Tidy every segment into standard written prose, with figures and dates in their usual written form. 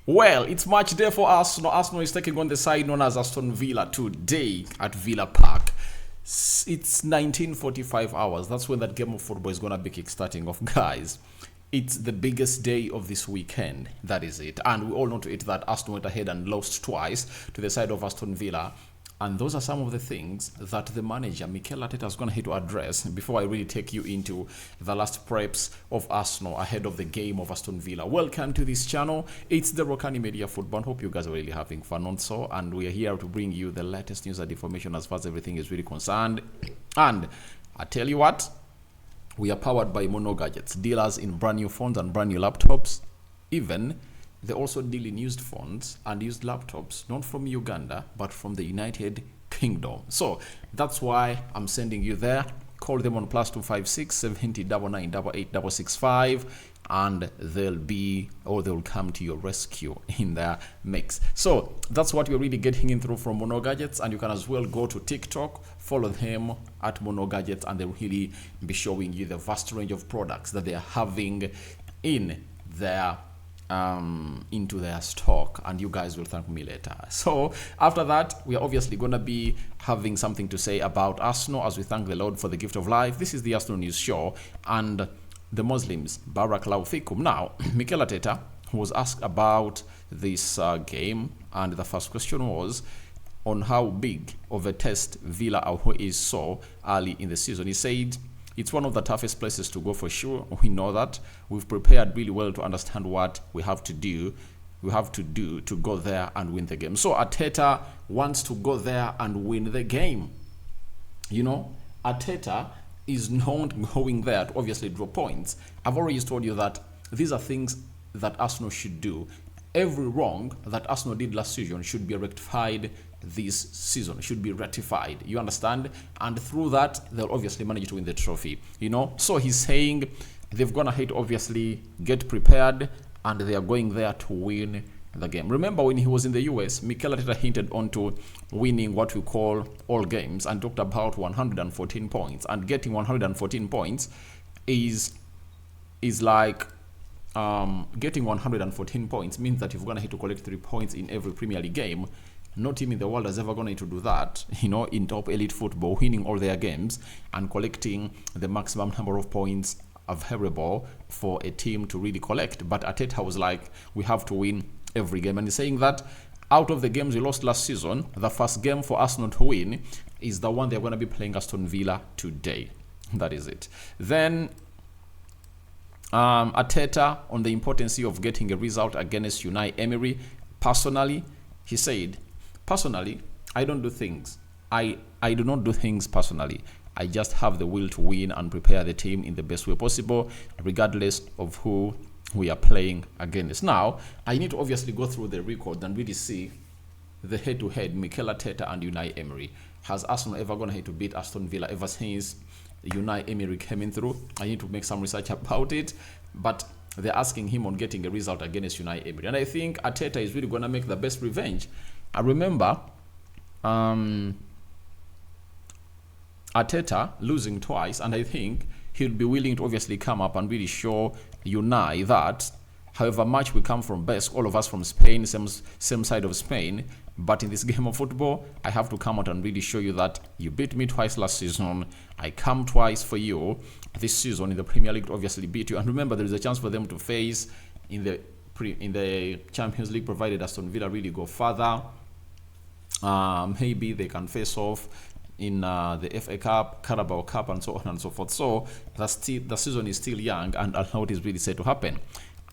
Well, it's match day for Arsenal. Arsenal is taking on the side known as Aston Villa today at Villa Park. It's 1945 hours. That's when that game of football is going to be kickstarting off, guys. It's the biggest day of this weekend. That is it. And we all know to it that Arsenal went ahead and lost twice to the side of Aston Villa. And those are some of the things that the manager, Mikel Arteta, is going to have to address before I really take you into the last preps of Arsenal ahead of the game of Aston Villa. Welcome to this channel. It's the Rokani Media Football. Hope you guys are really having fun also. And we are here to bring you the latest news and information as far as everything is really concerned. And I tell you what, we are powered by Mono Gadgets, dealers in brand new phones and brand new laptops. Even they also deal in used phones and used laptops, not from Uganda, but from the United Kingdom. So that's why I'm sending you there. Call them on +256 70 99 88 665, and they'll come to your rescue in their mix. So that's what we're really getting in through from Mono Gadgets, and you can as well go to TikTok, follow them at Mono Gadgets, and they'll really be showing you the vast range of products that they are having in their into their stock, and you guys will thank me later. So after that, we are obviously going to be having something to say about Arsenal as we thank the Lord for the gift of life. This is the Arsenal News Show, and the Muslims, Barakallahu Fikum. Now, Mikel Arteta was asked about this game, and the first question was on how big of a test Villa is so early in the season. He said, it's one of the toughest places to go for sure. We know that. We've prepared really well to understand what we have to do. We have to do to go there and win the game. So Arteta wants to go there and win the game. You know, Arteta is not going there to obviously draw points. I've already told you that these are things that Arsenal should do. Every wrong that Arsenal did last season should be rectified this season, should be rectified. You understand? And through that, they'll obviously manage to win the trophy. You know? So he's saying they've gone ahead, obviously, get prepared, and they are going there to win the game. Remember when he was in the US, Mikel Arteta hinted onto winning what we call all games and talked about 114 points. And getting 114 points is like getting 114 points means that you're going to have to collect 3 points in every Premier League game. No team in the world has ever gone to do that, you know, in top elite football, winning all their games and collecting the maximum number of points available for a team to really collect. But Arteta was like, we have to win every game. And he's saying that out of the games we lost last season, the first game for Arsenal to win is the one they're going to be playing Aston Villa today. That is it. Then Arteta on the importance of getting a result against Unai Emery. Personally, he said, personally, I don't do things. I do not do things personally. I just have the will to win and prepare the team in the best way possible, regardless of who we are playing against. Now, I need to obviously go through the record and really see the head-to-head Mikel Arteta and Unai Emery. Has Arsenal ever gone ahead to beat Aston Villa ever since Unai Emery came in through? I need to make some research about it, but they're asking him on getting a result against Unai Emery. And I think Arteta is really going to make the best revenge. I remember Arteta losing twice, and I think he'll be willing to obviously come up and really show Unai that however much we come from Basque, all of us from Spain, same side of Spain, but in this game of football, I have to come out and really show you that you beat me twice last season. I come twice for you this season in the Premier League to obviously beat you. And remember, there is a chance for them to face in the Champions League, provided Aston Villa really go further. Maybe they can face off in the FA Cup, Carabao Cup, and so on and so forth. So the season is still young, and a lot is really set to happen.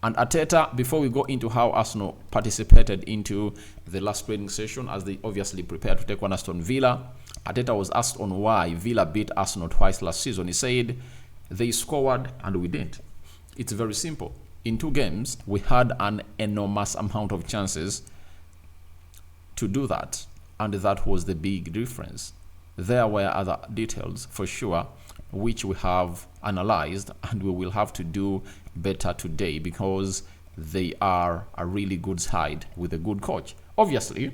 And Arteta, before we go into how Arsenal participated into the last training session as they obviously prepared to take on Aston Villa, Arteta was asked on why Villa beat Arsenal twice last season. He said, they scored and we didn't. It's very simple. In 2 games, we had an enormous amount of chances to do that, and that was the big difference. There were other details for sure which we have analyzed, and we will have to do better today because they are a really good side with a good coach. Obviously,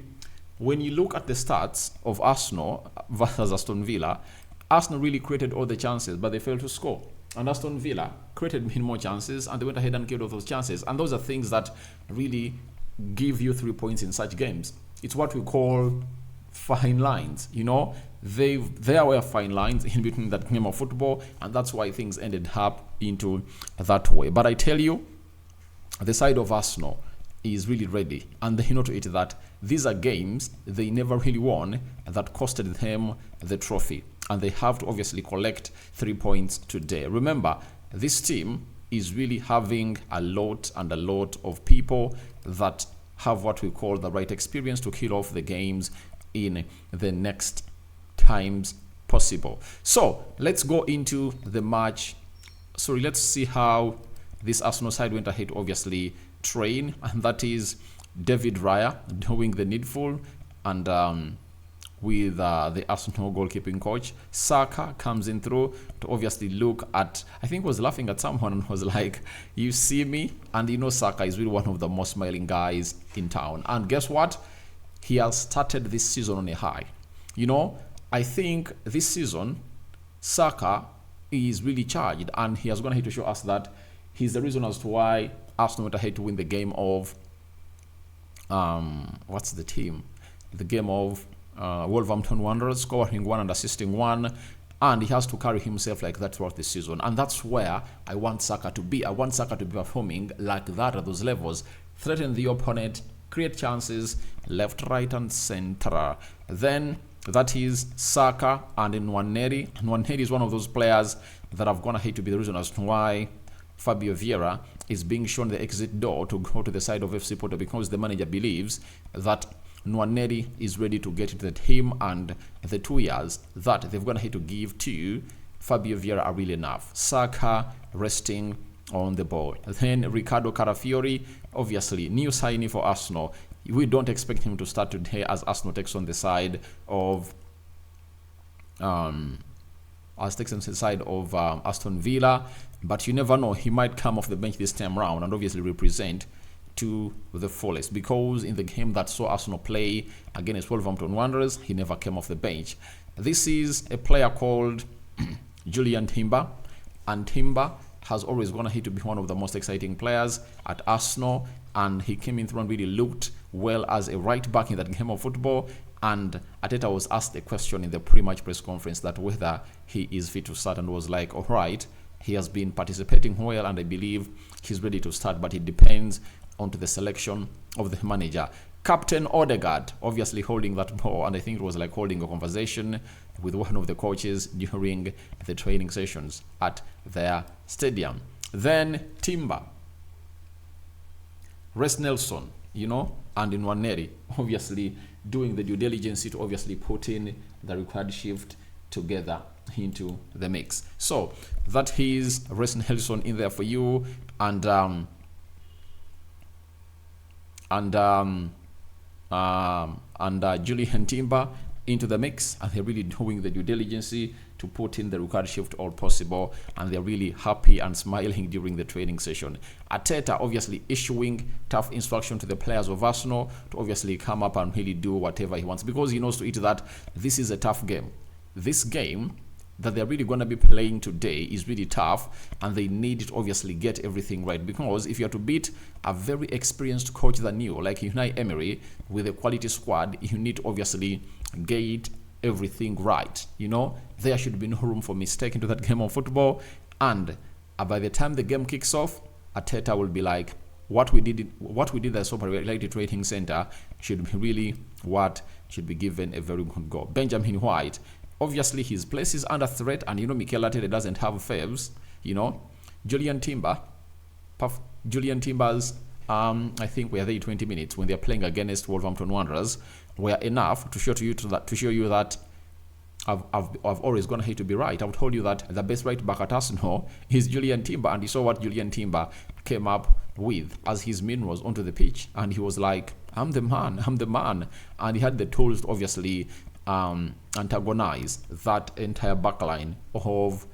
when you look at the stats of Arsenal versus Aston Villa, Arsenal really created all the chances, but they failed to score. And Aston Villa created more chances, and they went ahead and killed all those chances. And those are things that really give you 3 points in such games. It's what we call fine lines. There were fine lines in between that game of football, and that's why things ended up into that way. But I tell you, the side of Arsenal is really ready, and they know to it that these are games they never really won that costed them the trophy, and they have to obviously collect 3 points today. Remember, this team is really having a lot of people that have what we call the right experience to kill off the games in the next times possible. So let's go into the match. Sorry, let's see how this Arsenal side went ahead to obviously train, and that is David Raya doing the needful, and with the Arsenal goalkeeping coach. Saka comes in through to obviously look at, I think was laughing at someone and was like, you see me? And Saka is really one of the most smiling guys in town. And guess what? He has started this season on a high. I think this season, Saka is really charged, and he has gone ahead to show us that he's the reason as to why Arsenal went ahead to win the game of, what's the team? The game of Wolverhampton Wanderers, scoring 1 and assisting 1, and he has to carry himself like that throughout the season. And that's where I want Saka to be. I want Saka to be performing like that at those levels, threaten the opponent, create chances left, right, and center. Then that is Saka and Nwaneri. Nwaneri is one of those players that have gone ahead to be the reason as to why Fabio Vieira is being shown the exit door to go to the side of FC Porto, because the manager believes that Nwaneri is ready to get into the team, and the 2 years that they've gone ahead to give to Fabio Vieira are really enough. Saka resting on the ball. Then Ricardo Carafiori, obviously new signing for Arsenal. We don't expect him to start today as Arsenal takes on the side of Aston Villa, but you never know, he might come off the bench this time round and obviously represent to the fullest, because in the game that saw Arsenal play against Wolverhampton Wanderers, he never came off the bench. This is a player called Julian Timber, and Timber has always gone ahead to be one of the most exciting players at Arsenal, and he came in through and really looked well as a right back in that game of football. And Arteta was asked a question in the pre-match press conference that whether he is fit to start, and was like, all right, he has been participating well and I believe he's ready to start, but it depends onto the selection of the manager. Captain Odegaard obviously holding that ball, and I think it was like holding a conversation with one of the coaches during the training sessions at their stadium. Then Timber, Res Nelson, and Nwaneri obviously doing the due diligence to obviously put in the required shift together into the mix. So that is Res Nelson in there for you, and Julian Timber into the mix, and they're really doing the due diligence to put in the required shift all possible, and they're really happy and smiling during the training session. Arteta obviously issuing tough instruction to the players of Arsenal to obviously come up and really do whatever he wants, because he knows to it that this is a tough game. This game that they're really going to be playing today is really tough, and they need to obviously get everything right, because if you are to beat a very experienced coach than you, like Unai Emery, with a quality squad, you need to obviously get everything right. There should be no room for mistake into that game of football, and by the time the game kicks off, Arteta will be like, what we did at Super Reality Training Center should be really what should be given a very good go. Benjamin White, obviously his place is under threat, and Mikel Arteta doesn't have faves. Julian Timber's I think we are there 20 minutes when they're playing against Wolverhampton Wanderers were enough to show you that I've always gone ahead to be right. I've told you that the best right back at Arsenal is Julian Timber, and you saw what Julian Timber came up with as his men was onto the pitch, and he was like, I'm the man, and he had the tools to obviously antagonize that entire backline of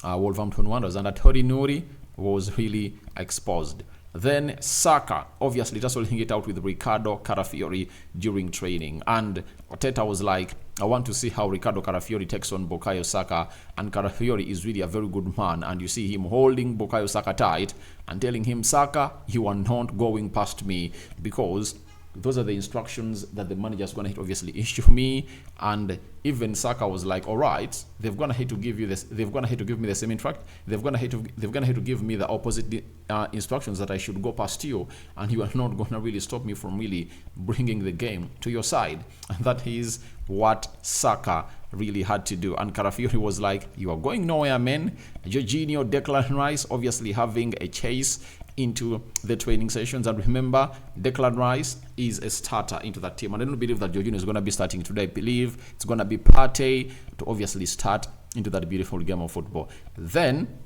Wolverhampton Wanderers, and Tori Nuri was really exposed. Then Saka, obviously just holding it out with Ricardo Carafiori during training. And Arteta was like, I want to see how Ricardo Carafiori takes on Bukayo Saka. And Carafiori is really a very good man. And you see him holding Bukayo Saka tight and telling him, Saka, you are not going past me, because those are the instructions that the manager is going to obviously issue me. And even Saka was like, all right, they've gone ahead to give you this, they've gone ahead to give me the same instruct, they've gone ahead to give me the opposite instructions, that I should go past you, and you are not going to really stop me from really bringing the game to your side. And that is what Saka really had to do. And Carafiori was like, you are going nowhere, man. Jorginho, Declan Rice obviously having a chase into the training sessions. And remember, Declan Rice is a starter into that team, and I don't believe that Jorginho is going to be starting today. I believe it's going to be Partey to obviously start into that beautiful game of football. Then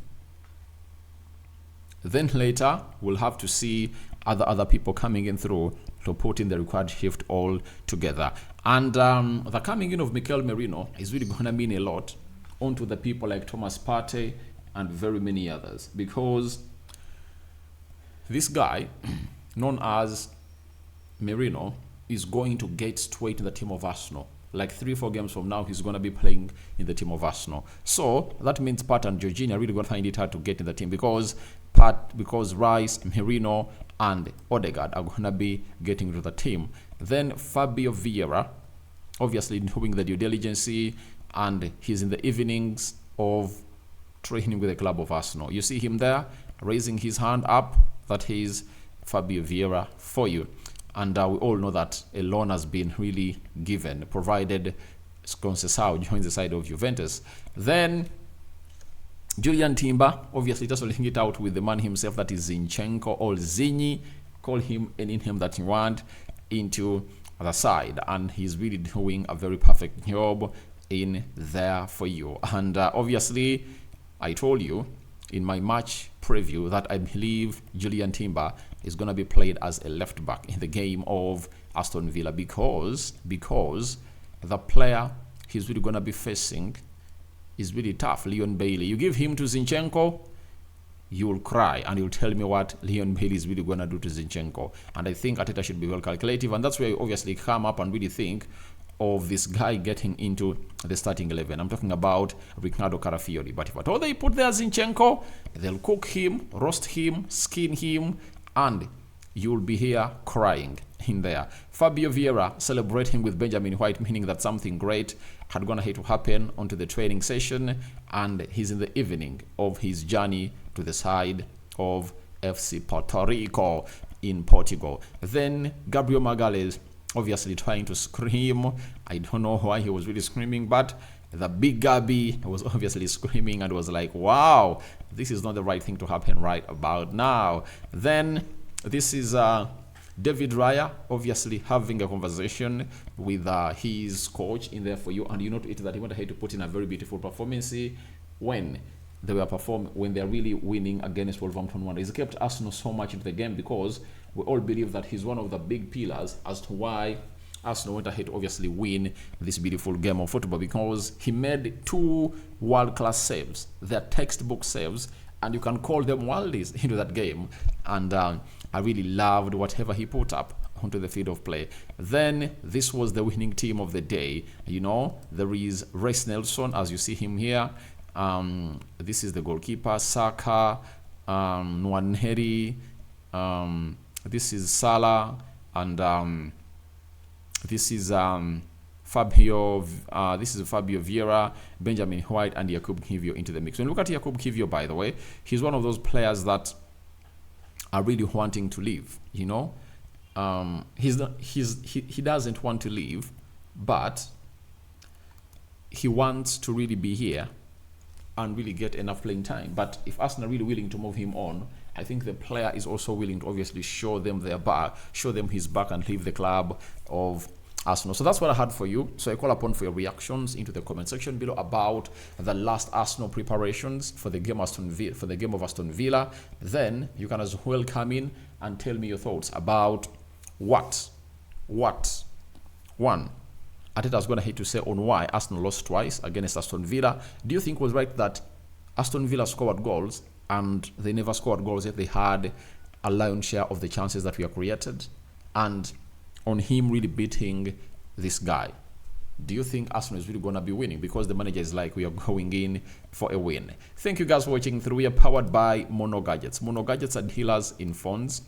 later we'll have to see other people coming in through to put in the required shift all together. And the coming in of Mikel Merino is really going to mean a lot onto the people like Thomas Partey and very many others, because this guy, known as Merino, is going to get straight in the team of Arsenal. Like 3-4 games from now, he's going to be playing in the team of Arsenal. So that means Pat and Jorginho are really going to find it hard to get in the team, because Rice, Merino, and Odegaard are going to be getting to the team. Then Fabio Vieira, obviously doing the due diligence, and he's in the evenings of training with the club of Arsenal. You see him there raising his hand up. That is Fabio Vieira for you. And we all know that a loan has been really given, provided Conceição joins the side of Juventus. Then Julian Timber, obviously just holding it out with the man himself, that is Zinchenko or Zinyi. Call him any name that you want, into the side. And he's really doing a very perfect job in there for you. And obviously, I told you in my match preview that I believe Julian Timber is going to be played as a left back in the game of Aston Villa, because the player he's really going to be facing is really tough, Leon Bailey. You give him to Zinchenko, you'll cry, and you'll tell me what Leon Bailey is really going to do to Zinchenko. And I think Arteta should be well calculative, and that's where you obviously come up and really think of this guy getting into the starting 11. I'm talking about Ricardo Carafiori. But if at all they put there Zinchenko, they'll cook him, roast him, skin him, and you'll be here crying in there. Fabio Vieira celebrating with Benjamin White, meaning that something great had gone ahead to happen onto the training session, and he's in the evening of his journey to the side of FC Puerto Rico in Portugal. Then Gabriel Magalhaes obviously trying to scream. I don't know why he was really screaming, but the big Gabi was obviously screaming and was like, wow, this is not the right thing to happen right about now. Then this is David Raya obviously having a conversation with his coach in there for you, and you know that he wanted to put in a very beautiful performance when they're really winning against Wolverhampton Wanderers. He kept Arsenal so much into the game, because we all believe that he's one of the big pillars as to why Arsenal went ahead to obviously win this beautiful game of football, because he made 2 world-class saves. They're textbook saves, and you can call them worldies into that game. And I really loved whatever he put up onto the field of play. Then this was the winning team of the day. You know, there is Reece Nelson, as you see him here. This is the goalkeeper, Saka, Nwaneri, this is Salah, and this is Fabio Vieira, Benjamin White, and Jakub Kiwior into the mix. When you look at Jakub Kiwior, by the way, he's one of those players that are really wanting to leave. You know, he doesn't want to leave, but he wants to really be here and really get enough playing time. But if Arsenal are really willing to move him on, I think the player is also willing to obviously show them his back and leave the club of Arsenal. So that's what I had for you. So I call upon for your reactions into the comment section below about the last Arsenal preparations for the game of Aston Villa. Then you can as well come in and tell me your thoughts about what Arteta is going to hate to say on why Arsenal lost twice against Aston Villa. Do you think it was right that Aston Villa scored goals and they never scored goals yet they had a lion's share of the chances that we are created, and on him really beating this guy. Do you think Arsenal is really going to be winning? Because the manager is like, we are going in for a win. Thank you guys for watching through. We are powered by Mono Gadgets. Mono Gadgets are dealers in phones,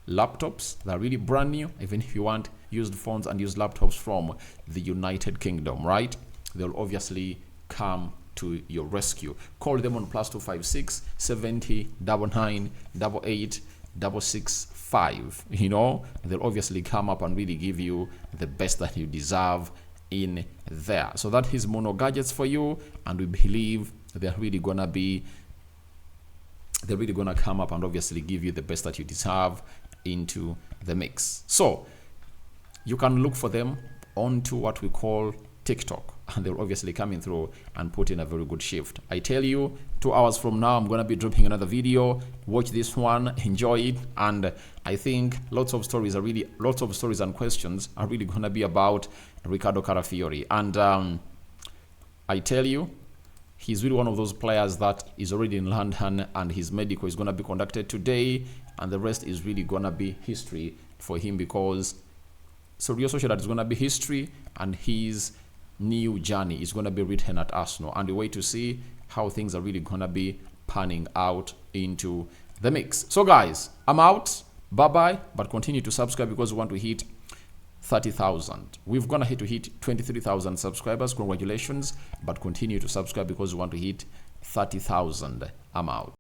laptops that are really brand new. Even if you want used phones and used laptops from the United Kingdom, right? They'll obviously come to your rescue. Call them on +256 70 99 88 665. You know, they'll obviously come up and really give you the best that you deserve in there. So that is Mono Gadgets for you, and we believe they're really gonna come up and obviously give you the best that you deserve into the mix. So you can look for them onto what we call TikTok, and they'll obviously come in through and put in a very good shift. I tell you, 2 hours from now I'm gonna be dropping another video. Watch this one, enjoy it, and I think lots of stories and questions are really gonna be about Ricardo Carafiori. And I tell you, he's really one of those players that is already in London, and his medical is gonna be conducted today, and the rest is really gonna be history for him, because Real Sociedad is gonna be history, and his new journey is going to be written at Arsenal, and we wait to see how things are really going to be panning out into the mix. So guys, I'm out. Bye bye, but continue to subscribe because we want to hit 30,000. We've gonna hit 23,000 subscribers. Congratulations, but continue to subscribe because we want to hit 30,000. I'm out.